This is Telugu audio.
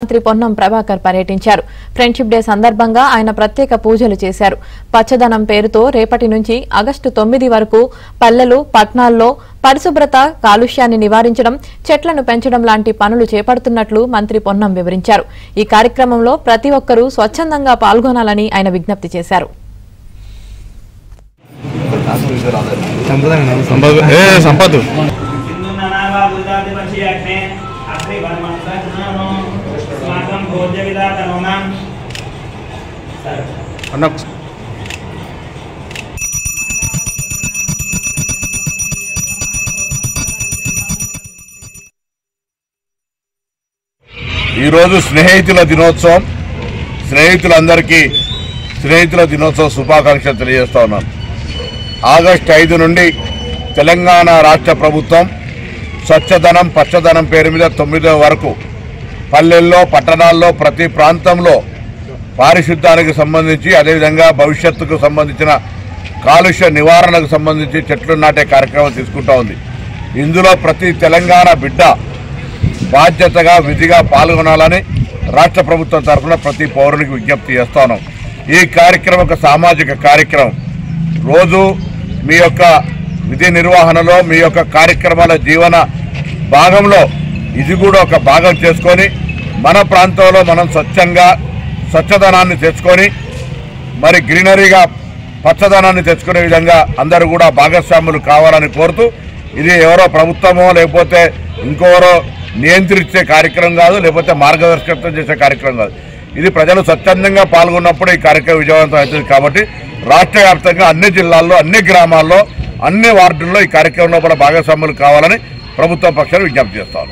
మంత్రి పొన్నం ప్రభాకర్ పర్యటించారు. ఫ్రెండ్షిప్ డే సందర్భంగా ఆయన ప్రత్యేక పూజలు చేశారు. పచ్చదనం పేరుతో రేపటి నుంచి ఆగస్టు 9 వరకు పల్లెలు, పట్టణాల్లో పరిశుభ్రత, కాలుష్యాన్ని నివారించడం, చెట్లను పెంచడం లాంటి పనులు చేపడుతున్నట్లు మంత్రి పొన్నం వివరించారు. ఈ కార్యక్రమంలో ప్రతి ఒక్కరూ స్వచ్ఛందంగా పాల్గొనాలని ఆయన విజ్ఞప్తి చేశారు. ఈరోజు స్నేహితుల దినోత్సవం. స్నేహితులందరికీ స్నేహితుల దినోత్సవ శుభాకాంక్షలు తెలియజేస్తా ఉన్నాను. ఆగస్టు 5 నుండి తెలంగాణ రాష్ట్ర ప్రభుత్వం స్వచ్ఛదనం, పచ్చదనం పేరు మీద 9 వరకు పల్లెల్లో, పట్టణాల్లో, ప్రతి ప్రాంతంలో పారిశుద్ధ్యానికి సంబంధించి, అదేవిధంగా భవిష్యత్తుకు సంబంధించిన కాలుష్య నివారణకు సంబంధించి చెట్లు నాటే కార్యక్రమం తీసుకుంటా ఉంది. ఇందులో ప్రతి తెలంగాణ బిడ్డ బాధ్యతగా, విధిగా పాల్గొనాలని రాష్ట్ర ప్రభుత్వం తరఫున ప్రతి పౌరునికి విజ్ఞప్తి చేస్తాను. ఈ కార్యక్రమం ఒక సామాజిక కార్యక్రమం. రోజు మీ యొక్క విధి నిర్వహణలో, మీ యొక్క కార్యక్రమాల జీవన భాగంలో ఇది కూడా ఒక భాగం చేసుకొని మన ప్రాంతంలో మనం స్వచ్ఛదనాన్ని తెచ్చుకొని మరి గ్రీనరీగా పచ్చదనాన్ని తెచ్చుకునే విధంగా అందరూ కూడా భాగస్వాములు కావాలని కోరుతూ, ఇది ఎవరో ప్రభుత్వమో లేకపోతే ఇంకెవరో నియంత్రించే కార్యక్రమం కాదు, లేకపోతే మార్గదర్శకత్వం చేసే కార్యక్రమం కాదు. ఇది ప్రజలు స్వచ్ఛందంగా పాల్గొన్నప్పుడు ఈ కార్యక్రమం విజయవంతం అవుతుంది. కాబట్టి రాష్ట్ర వ్యాప్తంగా అన్ని జిల్లాల్లో, అన్ని గ్రామాల్లో, అన్ని వార్డుల్లో ఈ కార్యక్రమంలో కూడా భాగస్వాములు కావాలని ప్రభుత్వ పక్షాలు విజ్ఞప్తి చేస్తారు.